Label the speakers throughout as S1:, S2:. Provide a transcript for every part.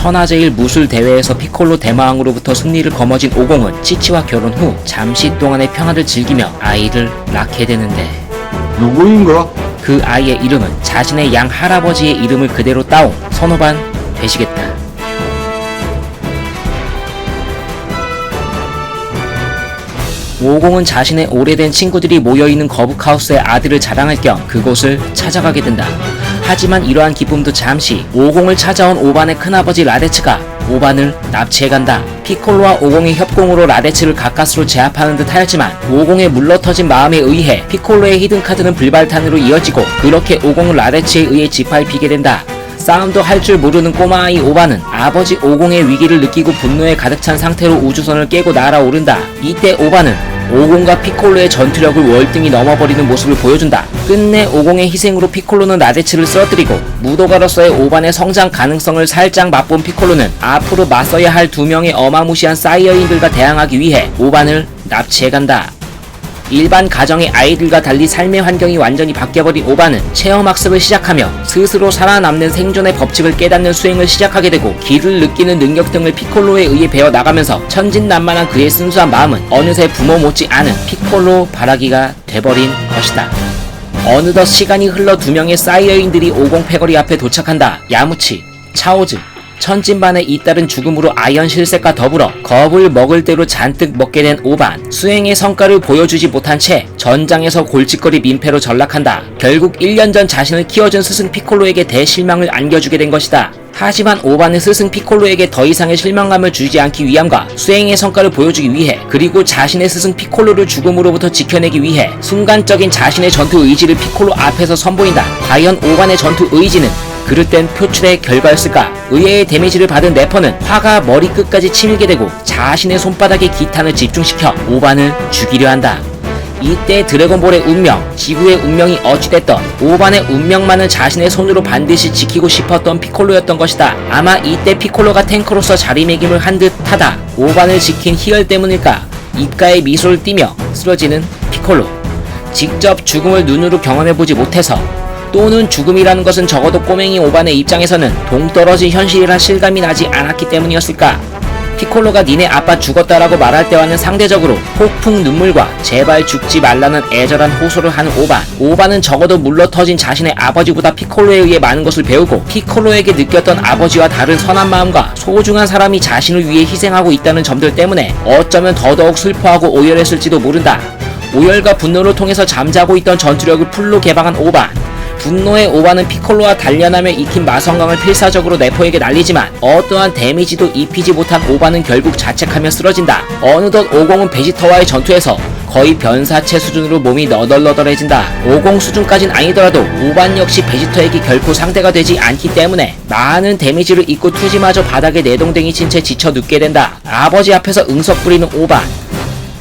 S1: 천하제일 무술 대회에서 피콜로 대마왕으로부터 승리를 거머쥔 오공은 치치와 결혼 후 잠시 동안의 평화를 즐기며 아이를 낳게 되는데,
S2: 누구인가?
S1: 그 아이의 이름은 자신의 양 할아버지의 이름을 그대로 따온 선호반 되시겠다. 오공은 자신의 오래된 친구들이 모여있는 거북하우스의 아들을 자랑할 겸 그곳을 찾아가게 된다. 하지만 이러한 기쁨도 잠시. 오공을 찾아온 오반의 큰아버지 라데츠가 오반을 납치해간다. 피콜로와 오공의 협공으로 라데츠를 가까스로 제압하는 듯 하였지만 오공의 물러터진 마음에 의해 피콜로의 히든카드는 불발탄으로 이어지고, 그렇게 오공은 라데츠에 의해 짓밟히게 된다. 싸움도 할 줄 모르는 꼬마아이 오반은 아버지 오공의 위기를 느끼고 분노에 가득 찬 상태로 우주선을 깨고 날아오른다. 이때 오반은 오공과 피콜로의 전투력을 월등히 넘어버리는 모습을 보여준다. 끝내 오공의 희생으로 피콜로는 라데츠를 쓰러뜨리고, 무도가로서의 오반의 성장 가능성을 살짝 맛본 피콜로는 앞으로 맞서야 할 두 명의 어마무시한 사이어인들과 대항하기 위해 오반을 납치해간다. 일반 가정의 아이들과 달리 삶의 환경이 완전히 바뀌어버린 오반은 체험학습을 시작하며 스스로 살아남는 생존의 법칙을 깨닫는 수행을 시작하게 되고, 기를 느끼는 능력 등을 피콜로에 의해 배워나가면서 천진난만한 그의 순수한 마음은 어느새 부모 못지 않은 피콜로 바라기가 돼버린 것이다. 어느덧 시간이 흘러 두 명의 사이어인들이 오공 패거리 앞에 도착한다. 야무치, 차오즈, 천진반의 잇따른 죽음으로 아연 실색과 더불어 겁을 먹을 대로 잔뜩 먹게 된 오반. 수행의 성과를 보여주지 못한 채 전장에서 골칫거리 민폐로 전락한다. 결국 1년 전 자신을 키워준 스승 피콜로에게 대실망을 안겨주게 된 것이다. 하지만 오반은 스승 피콜로에게 더 이상의 실망감을 주지 않기 위함과 수행의 성과를 보여주기 위해, 그리고 자신의 스승 피콜로를 죽음으로부터 지켜내기 위해 순간적인 자신의 전투 의지를 피콜로 앞에서 선보인다. 과연 오반의 전투 의지는 그릇된 표출의 결과였을까? 의외의 데미지를 받은 래퍼는 화가 머리끝까지 치밀게 되고 자신의 손바닥에 기탄을 집중시켜 오반을 죽이려 한다. 이때 드래곤볼의 운명, 지구의 운명이 어찌됐던 오반의 운명만은 자신의 손으로 반드시 지키고 싶었던 피콜로였던 것이다. 아마 이때 피콜로가 탱커로서 자리매김을 한 듯하다. 오반을 지킨 희열 때문일까? 입가에 미소를 띠며 쓰러지는 피콜로. 직접 죽음을 눈으로 경험해보지 못해서, 또는 죽음이라는 것은 적어도 꼬맹이 오반의 입장에서는 동떨어진 현실이라 실감이 나지 않았기 때문이었을까? 피콜로가 니네 아빠 죽었다라고 말할 때와는 상대적으로 폭풍 눈물과 제발 죽지 말라는 애절한 호소를 하는 오반. 오반은 적어도 물러터진 자신의 아버지보다 피콜로에 의해 많은 것을 배우고, 피콜로에게 느꼈던 아버지와 다른 선한 마음과 소중한 사람이 자신을 위해 희생하고 있다는 점들 때문에 어쩌면 더더욱 슬퍼하고 오열했을지도 모른다. 오열과 분노를 통해서 잠자고 있던 전투력을 풀로 개방한 오반. 분노의 오반은 피콜로와 단련하며 익힌 마성강을 필사적으로 네포에게 날리지만 어떠한 데미지도 입히지 못한 오반은 결국 자책하며 쓰러진다. 어느덧 오공은 베지터와의 전투에서 거의 변사체 수준으로 몸이 너덜너덜해진다. 오공 수준까진 아니더라도 오반 역시 베지터에게 결코 상대가 되지 않기 때문에 많은 데미지를 입고 투지마저 바닥에 내동댕이 친 채 지쳐 눕게 된다. 아버지 앞에서 응석 부리는 오반.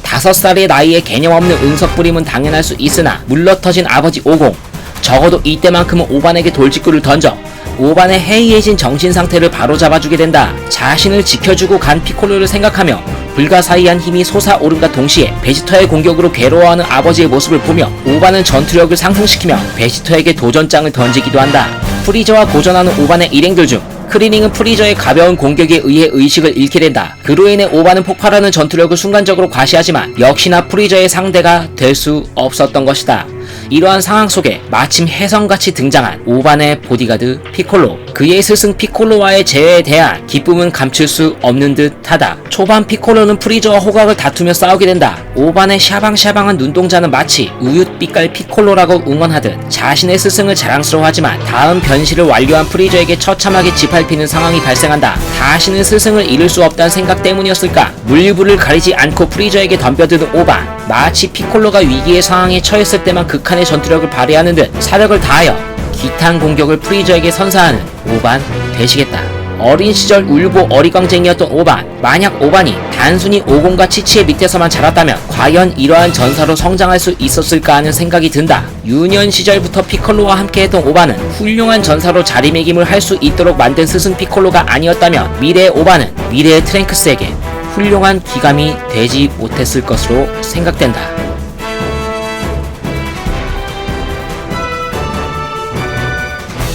S1: 5살의 나이에 개념 없는 응석 부림은 당연할 수 있으나 물러터진 아버지 오공. 적어도 이때만큼은 오반에게 돌직구를 던져 오반의 해이해진 정신상태를 바로잡아주게 된다. 자신을 지켜주고 간 피콜로를 생각하며 불가사의한 힘이 솟아오름과 동시에 베지터의 공격으로 괴로워하는 아버지의 모습을 보며 오반은 전투력을 상승시키며 베지터에게 도전장을 던지기도 한다. 프리저와 고전하는 오반의 일행들 중 크리링은 프리저의 가벼운 공격에 의해 의식을 잃게 된다. 그로 인해 오반은 폭발하는 전투력을 순간적으로 과시하지만 역시나 프리저의 상대가 될 수 없었던 것이다. 이러한 상황 속에 마침 혜성같이 등장한 오반의 보디가드 피콜로. 그의 스승 피콜로와의 재회에 대한 기쁨은 감출 수 없는 듯하다. 초반 피콜로는 프리저와 호각을 다투며 싸우게 된다. 오반의 샤방샤방한 눈동자는 마치 우윳빛깔 피콜로라고 응원하듯 자신의 스승을 자랑스러워하지만 다음 변신을 완료한 프리저에게 처참하게 짓밟히는 상황이 발생한다. 다시는 스승을 잃을 수 없다는 생각 때문이었을까? 물불을 가리지 않고 프리저에게 덤벼드는 오반. 마치 피콜로가 위기의 상황에 처했을 때만 극한의 전투력을 발휘하는 듯 사력을 다하여 기탄 공격을 프리저에게 선사하는 오반 되시겠다. 어린 시절 울고 어리광쟁이였던 오반. 만약 오반이 단순히 오공과 치치의 밑에서만 자랐다면 과연 이러한 전사로 성장할 수 있었을까 하는 생각이 든다. 유년 시절부터 피콜로와 함께했던 오반은 훌륭한 전사로 자리매김을 할 수 있도록 만든 스승 피콜로가 아니었다면 미래의 오반은 미래의 트랭크스에게 훌륭한 기감이 되지 못했을 것으로 생각된다.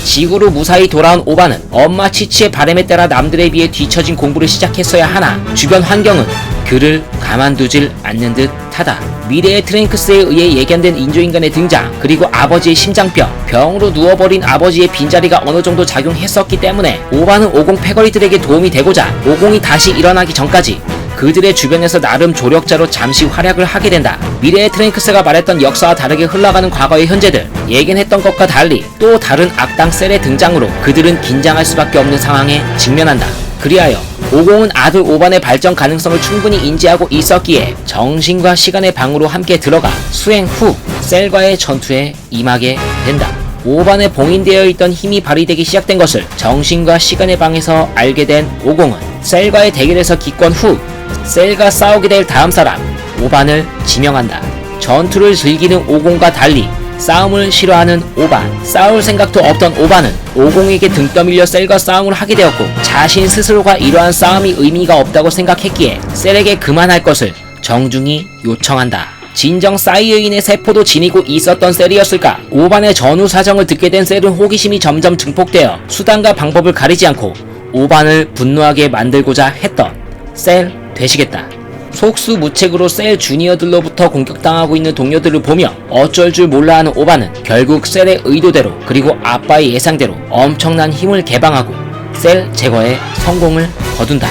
S1: 지구로 무사히 돌아온 오바는 엄마 치치의 바람에 따라 남들에 비해 뒤처진 공부를 시작했어야 하나 주변 환경은 그를 가만두질 않는 듯 하다. 미래의 트랭크스에 의해 예견된 인조인간의 등장, 그리고 아버지의 심장병, 병으로 누워버린 아버지의 빈자리가 어느 정도 작용했었기 때문에 오바는 오공 패거리들에게 도움이 되고자 오공이 다시 일어나기 전까지 그들의 주변에서 나름 조력자로 잠시 활약을 하게 된다. 미래의 트랭크스가 말했던 역사와 다르게 흘러가는 과거의 현재들, 예견했던 것과 달리 또 다른 악당 셀의 등장으로 그들은 긴장할 수밖에 없는 상황에 직면한다. 그리하여 오공은 아들 오반의 발전 가능성을 충분히 인지하고 있었기에 정신과 시간의 방으로 함께 들어가 수행 후 셀과의 전투에 임하게 된다. 오반에 봉인되어 있던 힘이 발휘되기 시작된 것을 정신과 시간의 방에서 알게 된 오공은 셀과의 대결에서 기권 후 셀과 싸우게 될 다음 사람 오반을 지명한다. 전투를 즐기는 오공과 달리 싸움을 싫어하는 오반, 싸울 생각도 없던 오반은 오공에게 등 떠밀려 셀과 싸움을 하게 되었고 자신 스스로가 이러한 싸움이 의미가 없다고 생각했기에 셀에게 그만할 것을 정중히 요청한다. 진정 사이어인의 세포도 지니고 있었던 셀이었을까? 오반의 전후 사정을 듣게 된 셀은 호기심이 점점 증폭되어 수단과 방법을 가리지 않고 오반을 분노하게 만들고자 했던 셀 되시겠다. 속수무책으로 셀 주니어들로부터 공격당하고 있는 동료들을 보며 어쩔 줄 몰라 하는 오반은 결국 셀의 의도대로 그리고 아빠의 예상대로 엄청난 힘을 개방하고 셀 제거에 성공을 거둔다.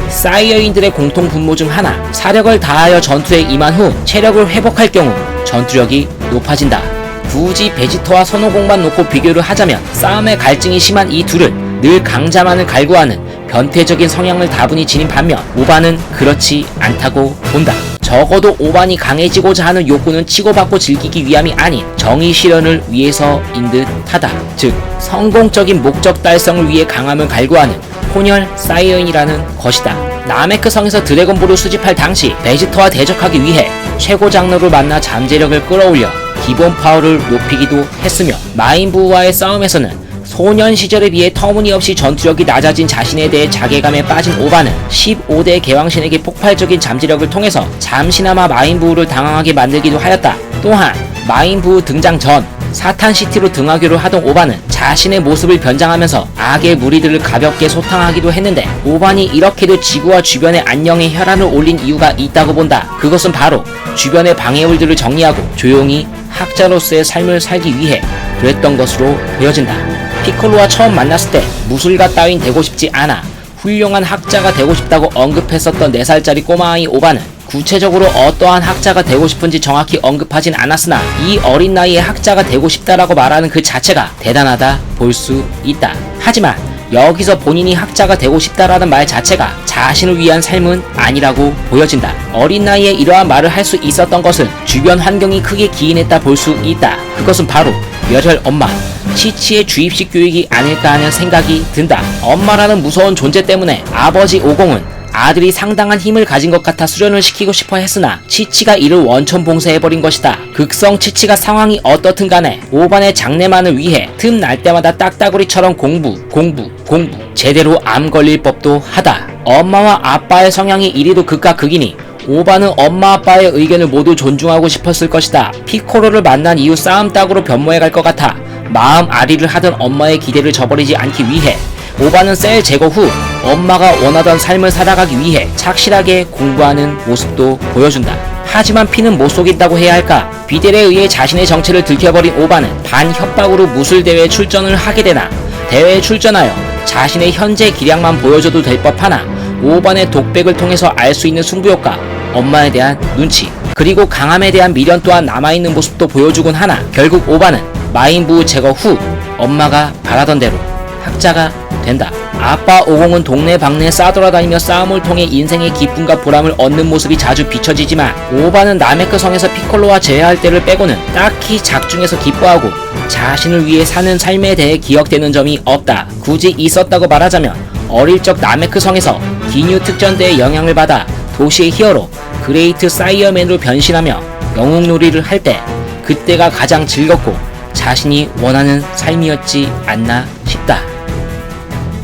S1: 사이어인들의 공통 분모 중 하나, 사력을 다하여 전투에 임한 후 체력을 회복할 경우 전투력이 높아진다. 굳이 베지터와 손오공만 놓고 비교를 하자면 싸움의 갈증이 심한 이 둘은 늘 강자만을 갈구하는 변태적인 성향을 다분히 지닌 반면 오반은 그렇지 않다고 본다. 적어도 오반이 강해지고자 하는 욕구는 치고받고 즐기기 위함이 아닌 정의 실현을 위해서인 듯 하다. 즉 성공적인 목적 달성을 위해 강함을 갈구하는 혼혈 사이어인이라는 것이다. 나메크 성에서 드래곤볼을 수집할 당시 베지터와 대적하기 위해 최고 장로를 만나 잠재력을 끌어올려 기본 파워를 높이기도 했으며 마인부와의 싸움에서는 소년 시절에 비해 터무니없이 전투력이 낮아진 자신에 대해 자괴감에 빠진 오반은 15대 개왕신에게 폭발적인 잠재력을 통해서 잠시나마 마인부를 당황하게 만들기도 하였다. 또한 마인부 등장 전 사탄시티로 등하교를 하던 오반은 자신의 모습을 변장하면서 악의 무리들을 가볍게 소탕하기도 했는데 오반이 이렇게도 지구와 주변의 안녕에 혈안을 올린 이유가 있다고 본다. 그것은 바로 주변의 방해물들을 정리하고 조용히 학자로서의 삶을 살기 위해 그랬던 것으로 보여진다. 피콜로와 처음 만났을 때 무술가 따윈 되고 싶지 않아 훌륭한 학자가 되고 싶다고 언급했었던 4살짜리 꼬마아이 오반은 구체적으로 어떠한 학자가 되고 싶은지 정확히 언급하진 않았으나 이 어린 나이에 학자가 되고 싶다라고 말하는 그 자체가 대단하다 볼 수 있다. 하지만 여기서 본인이 학자가 되고 싶다라는 말 자체가 자신을 위한 삶은 아니라고 보여진다. 어린 나이에 이러한 말을 할 수 있었던 것은 주변 환경이 크게 기인했다 볼 수 있다. 그것은 바로 열혈 엄마 치치의 주입식 교육이 아닐까 하는 생각이 든다. 엄마라는 무서운 존재 때문에 아버지 오공은 아들이 상당한 힘을 가진 것 같아 수련을 시키고 싶어 했으나 치치가 이를 원천 봉쇄해버린 것이다. 극성 치치가 상황이 어떻든 간에 오반의 장래만을 위해 틈날 때마다 딱따구리처럼 공부 제대로 암 걸릴 법도 하다. 엄마와 아빠의 성향이 이리도 극과 극이니 오반은 엄마 아빠의 의견을 모두 존중하고 싶었을 것이다. 피코로를 만난 이후 싸움 따구로 변모해갈 것 같아 마음 아리를 하던 엄마의 기대를 저버리지 않기 위해 오반은 셀 제거 후 엄마가 원하던 삶을 살아가기 위해 착실하게 공부하는 모습도 보여준다. 하지만 피는 못 속인다고 해야 할까? 비델에 의해 자신의 정체를 들켜버린 오반은 반협박으로 무술대회에 출전을 하게 되나 대회에 출전하여 자신의 현재 기량만 보여줘도 될 법하나 오반의 독백을 통해서 알 수 있는 승부욕과 엄마에 대한 눈치 그리고 강함에 대한 미련 또한 남아있는 모습도 보여주곤 하나 결국 오반은 마인부 제거 후 엄마가 바라던 대로 학자가 된다. 아빠 오공은 동네 방네 싸돌아다니며 싸움을 통해 인생의 기쁨과 보람을 얻는 모습이 자주 비춰지지만 오반은 나메크 성에서 피콜로와 재회할 때를 빼고는 딱히 작중에서 기뻐하고 자신을 위해 사는 삶에 대해 기억되는 점이 없다. 굳이 있었다고 말하자면 어릴 적 나메크 성에서 기뉴 특전대의 영향을 받아 도시의 히어로 그레이트 사이어맨으로 변신하며 영웅놀이를 할 때 그때가 가장 즐겁고 자신이 원하는 삶이었지 않나 싶다.